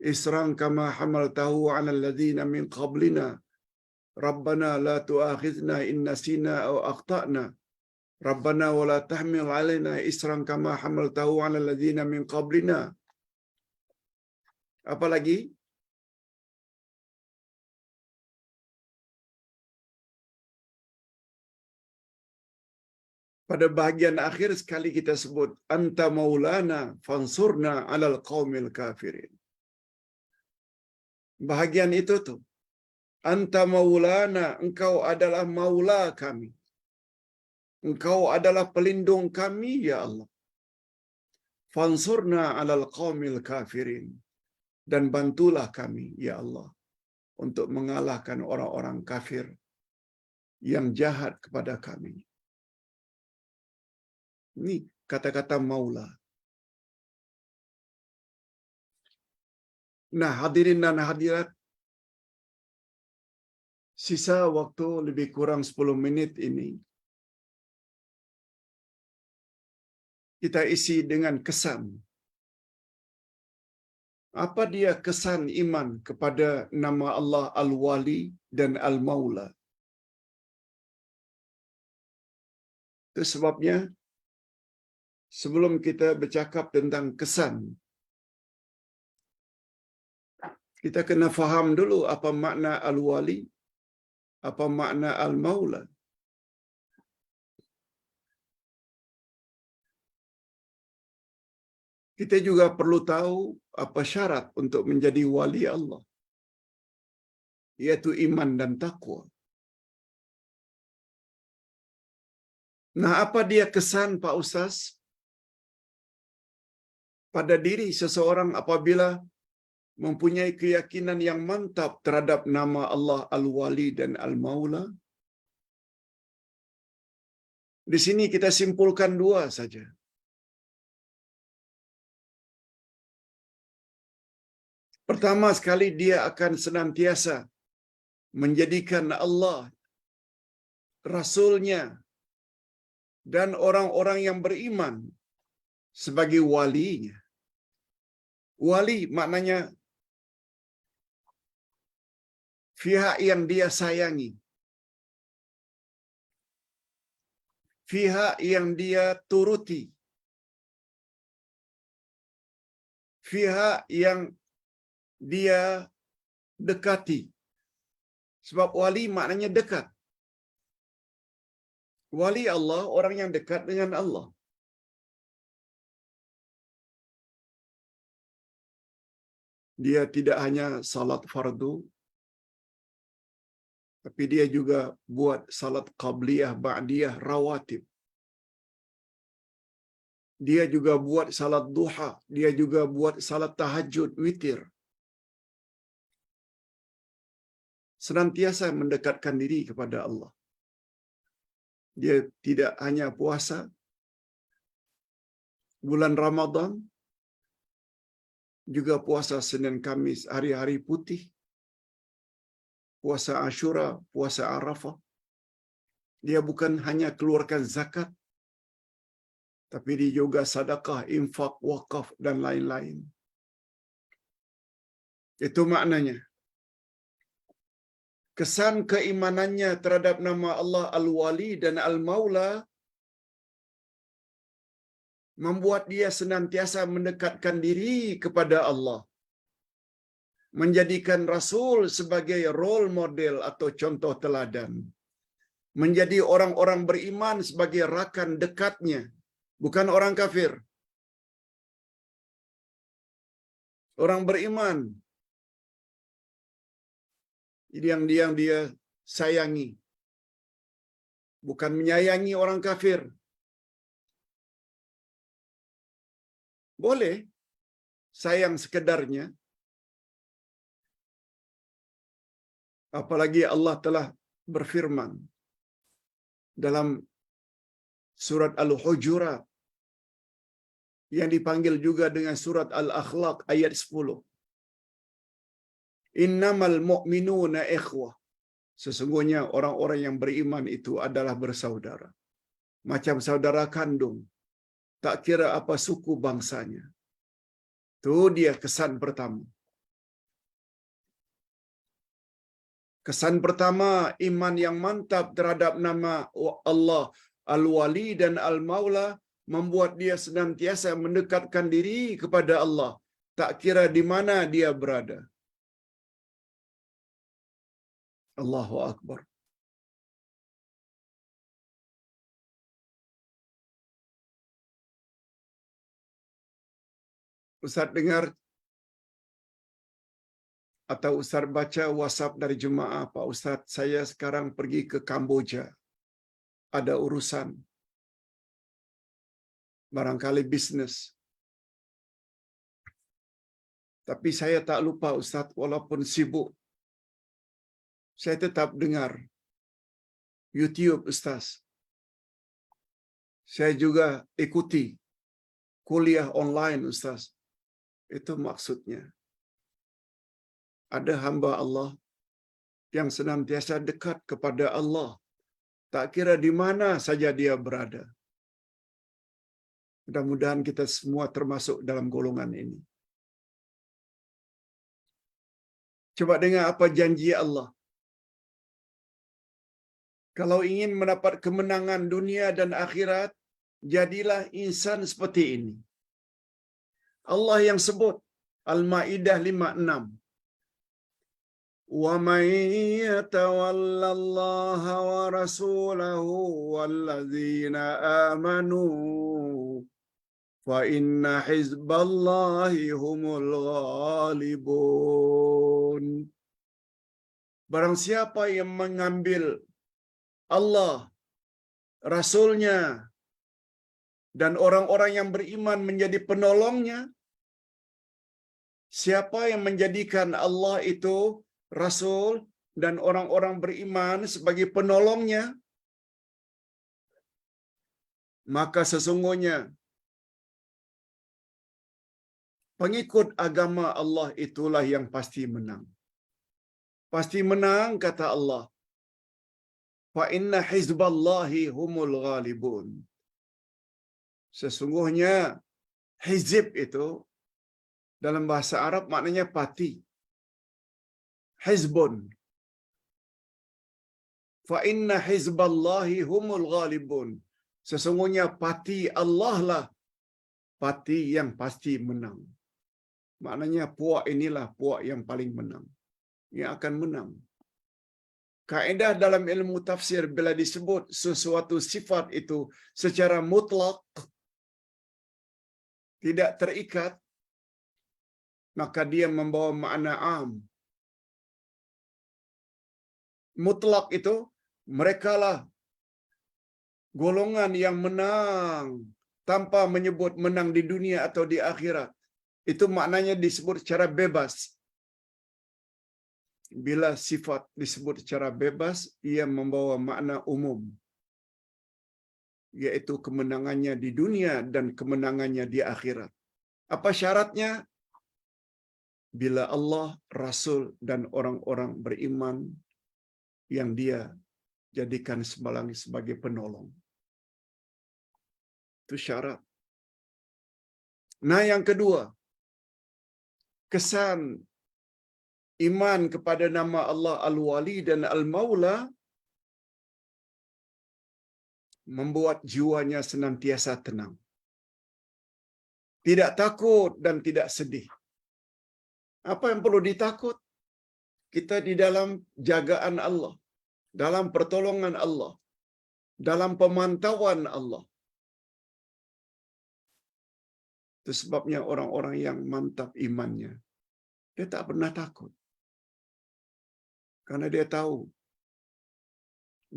isran kama hamaltahu 'ala alladhina min qablina. Rabbana la tu'akhidna in nasina aw akhtana. Rabbana wa la tahmil 'alaina isran kama hamaltahu 'ala alladhina min qablina. Apa lagi? Pada bahagian akhir sekali kita sebut anta maulana fansurna 'alal qaumil kafirin. Bahagian itu tuh. Anta maulana, engkau adalah maula kami. Engkau adalah pelindung kami ya Allah. Fansurna 'alal qaumil kafirin. Dan bantulah kami ya Allah untuk mengalahkan orang-orang kafir yang jahat kepada kami. Ini kata-kata maula. Nah, hadirin dan hadirat, sisa waktu lebih kurang 10 minit ini kita isi dengan kesan. Apa dia kesan iman kepada nama Allah Al-Wali dan Al-Maula? Itu sebabnya sebelum kita bercakap tentang kesan, kita kena faham dulu apa makna Al-Wali, apa makna Al-Maula. Kita juga perlu tahu apa syarat untuk menjadi wali Allah, yaitu iman dan takwa. Nah, apa dia kesan Pak Ustaz pada diri seseorang apabila mempunyai keyakinan yang mantap terhadap nama Allah Al-Wali dan Al-Maula? Di sini kita simpulkan dua saja. Pertama sekali, dia akan senantiasa menjadikan Allah, Rasulnya, dan orang-orang yang beriman sebagai walinya. Wali maknanya pihak yang dia sayangi, pihak yang dia turuti, pihak yang dia dekati. Sebab wali maknanya dekat. Wali Allah, orang yang dekat dengan Allah. Dia tidak hanya salat fardu, tapi dia juga buat salat qabliyah, ba'diyah, rawatib. Dia juga buat salat duha, dia juga buat salat tahajud, witir. Senantiasa mendekatkan diri kepada Allah. Dia tidak hanya puasa bulan Ramadan, juga puasa Senin Kamis, hari-hari putih, puasa Ashura, puasa Arafah. Dia bukan hanya keluarkan zakat, tapi dia juga sedekah, infak, wakaf, dan lain-lain. Itu maknanya. Kesan keimanannya terhadap nama Allah Al-Wali dan Al-Maula membuat dia senantiasa mendekatkan diri kepada Allah, menjadikan Rasul sebagai role model atau contoh teladan, menjadi orang-orang beriman sebagai rakan dekatnya, bukan orang kafir. Orang beriman yang dia sayangi, bukan menyayangi orang kafir. Boleh sayang sekedarnya, apalagi Allah telah berfirman dalam surat Al-Hujurat yang dipanggil juga dengan surat Al-Akhlaq ayat 10. Innamal mu'minuna ikhwah. Sesungguhnya orang-orang yang beriman itu adalah bersaudara. Macam saudara kandung. Tak kira apa suku bangsanya. Itu dia kesan pertama. Kesan pertama, iman yang mantap terhadap nama Allah Al-Wali dan Al-Maula membuat dia senantiasa mendekatkan diri kepada Allah. Tak kira di mana dia berada. Allahu Akbar. Ustaz dengar atau Ustaz baca WhatsApp dari jemaah, Pak Ustaz, saya sekarang pergi ke Kamboja. Ada urusan. Barangkali bisnes. Tapi saya tak lupa Ustaz, walaupun sibuk, saya tetap dengar YouTube Ustaz. Saya juga ikuti kuliah online Ustaz. Itu maksudnya. Ada hamba Allah yang senantiasa dekat kepada Allah, tak kira di mana saja dia berada. Mudah-mudahan kita semua termasuk dalam golongan ini. Coba dengar apa janji Allah. Kalau ingin mendapat kemenangan dunia dan akhirat, jadilah insan seperti ini. Allah yang sebut Al-Maidah 56. Wa may yatawallallaha wa rasulahu walladzina amanu fa inna hizballahi humul ghalibun. Barang siapa yang mengambil Allah, Rasulnya, dan orang-orang yang beriman menjadi penolongnya, siapa yang menjadikan Allah itu, Rasul, dan orang-orang beriman sebagai penolongnya, maka sesungguhnya pengikut agama Allah itulah yang pasti menang. Pasti menang, kata Allah. Fa inna hizballahi humul ghalibun. Sesungguhnya hizib itu dalam bahasa Arab maknanya parti. Hizbun. Fa inna hizballahi humul ghalibun. Sesungguhnya parti Allah lah parti yang pasti menang. Maknanya puak inilah puak yang paling menang, yang akan menang. Kaedah dalam ilmu tafsir bila disebut sesuatu sifat itu secara mutlak, tidak terikat, maka dia membawa makna am. Mutlak itu merekalah golongan yang menang tanpa menyebut menang di dunia atau di akhirat. Itu maknanya disebut secara bebas. Bila sifat disebut secara bebas, ia membawa makna umum, yaitu kemenangannya di dunia dan kemenangannya di akhirat. Apa syaratnya? Bila Allah, Rasul, dan orang-orang beriman yang dia jadikan sebagai penolong. Itu syarat. Nah, yang kedua, kesan iman kepada nama Allah Al-Wali dan Al-Maula membuat jiwanya senantiasa tenang. Tidak takut dan tidak sedih. Apa yang perlu ditakut? Kita di dalam jagaan Allah, dalam pertolongan Allah, dalam pemantauan Allah. Itu sebabnya orang-orang yang mantap imannya, dia tak pernah takut. Karena dia tahu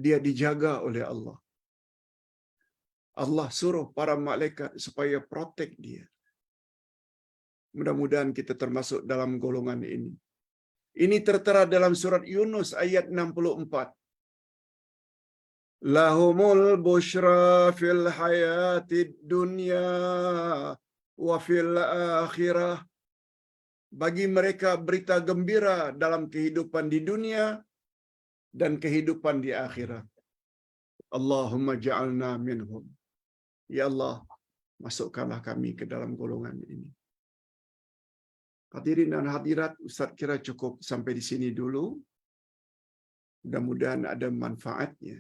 dia dijaga oleh Allah. Allah suruh para malaikat supaya protect dia. Mudah-mudahan kita termasuk dalam golongan ini. Ini tertera dalam surat Yunus ayat 64. Lahumul bushra fil hayatid dunya wa fil akhirah. Bagi mereka berita gembira dalam kehidupan di dunia dan kehidupan di akhirat. Allahumma ja'alna minhum. Ya Allah, masukkanlah kami ke dalam golongan ini. Hadirin dan hadirat, Ustaz kira cukup sampai di sini dulu. Mudah-mudahan ada manfaatnya.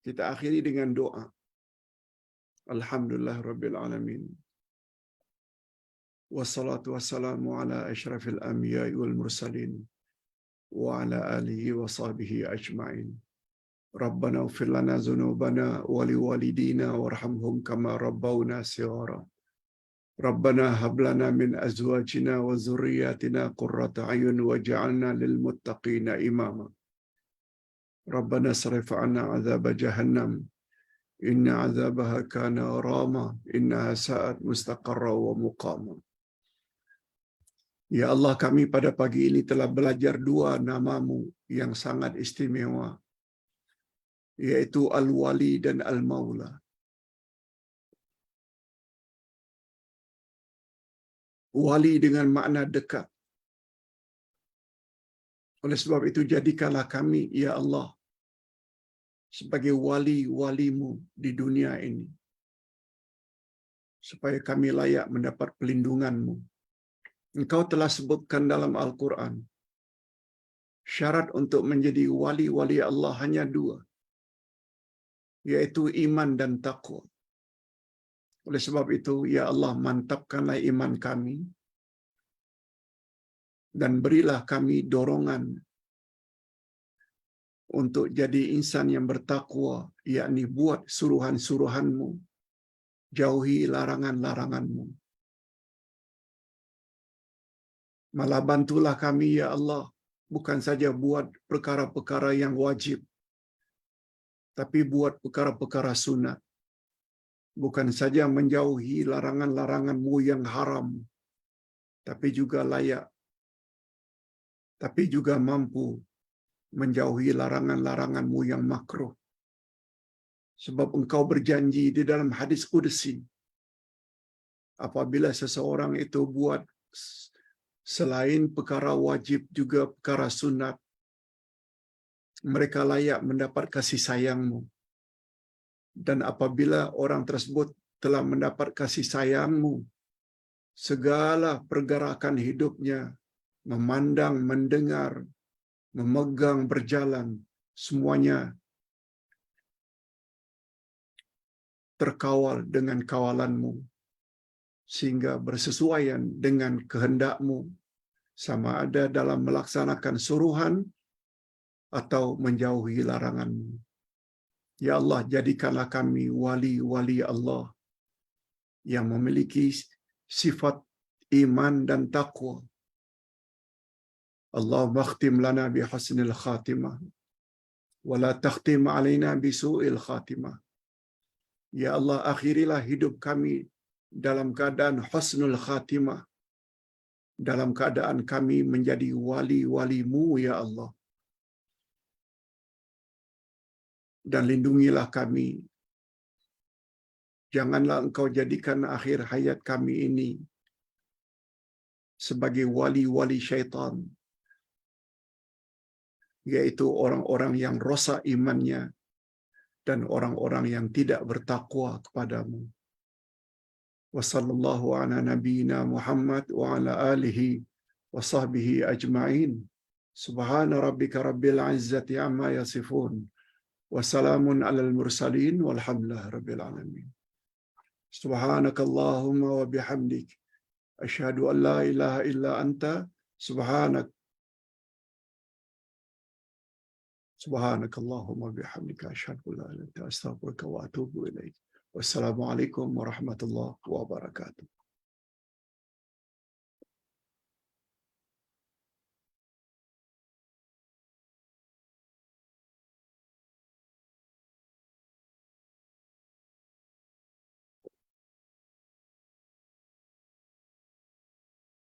Kita akhiri dengan doa. Alhamdulillah Rabbil Alamin. Wassalatu wassalamu ala asyrafil anbiya'i wal mursalin. Wa ala alihi wa sahbihi ajma'in. Rabbana ighfir lana dhunubana wa liwalidina warhamhum kama rabbawna shighara. Rabbana hab lana min azwajina wa dhurriyyatina qurrata a'yun waj'alna lil muttaqina imama. Rabbana sarif 'anna 'adzab jahannam. Inna 'adzabaha kana gharama. Innaha sa'at mustaqarra wa muqama. Ya Allah, kami pada pagi ini telah belajar dua namamu yang sangat istimewa, yaitu Al-Wali dan Al-Maula. Wali dengan makna dekat, Oleh sebab itu jadikanlah kami, ya Allah, sebagai wali-walimu di dunia ini, supaya kami layak mendapat pelindunganmu. Engkau telah sebutkan dalam Al-Quran, syarat untuk menjadi wali-wali Allah hanya dua, yaitu iman dan taqwa. Oleh sebab itu, ya Allah, mantapkanlah iman kami, dan berilah kami dorongan untuk jadi insan yang bertakwa, yakni buat suruhan-suruhan-Mu, jauhi larangan-larangan-Mu. Malah bantulah kami, ya Allah, bukan saja buat perkara-perkara yang wajib, tapi buat perkara-perkara sunat. Bukan saja menjauhi larangan-larangan-Mu yang haram, tapi juga mampu menjauhi larangan-larangan-Mu yang makruh. Sebab Engkau berjanji di dalam hadis qudsi, apabila seseorang itu buat selain perkara wajib juga perkara sunat, mereka layak mendapat kasih sayang-Mu. Dan apabila orang tersebut telah mendapat kasih sayang-Mu, segala pergerakan hidupnya, memandang, mendengar, memegang, berjalan, semuanya terkawal dengan kawalan-Mu, sehingga bersesuaian dengan kehendak-Mu, sama ada dalam melaksanakan suruhan atau menjauhi larangan-Mu. Ya Allah, jadikanlah kami wali-wali Allah yang memiliki sifat iman dan taqwa. Allahumma khtim lana bi husnil khatimah, wa la takhtim alaina bi su'il khatimah. Ya Allah, akhirilah hidup kami dalam keadaan husnul khatimah, dalam keadaan kami menjadi wali-wali-Mu, ya Allah. Dan lindungilah kami. Janganlah Engkau jadikan akhir hayat kami ini sebagai wali-wali syaitan, yaitu orang-orang yang rosak imannya dan orang-orang yang tidak bertakwa kepadamu. Wa sallallahu ala nabiyyina Muhammad wa ala alihi wa sahbihi ajma'in. Subhana rabbika rabbil izzati amma yasifun. Wa salamun alal mursalin walhamdulillahi rabbil alamin. Subhanakallahumma wa bihamdik, asyhadu an la ilaha illa anta, subhanakallahumma bihamdika asyhadu an la ilaha illa anta, astaghfiruka wa atubu ilaik. Wassalamualaikum warahmatullahi wabarakatuh.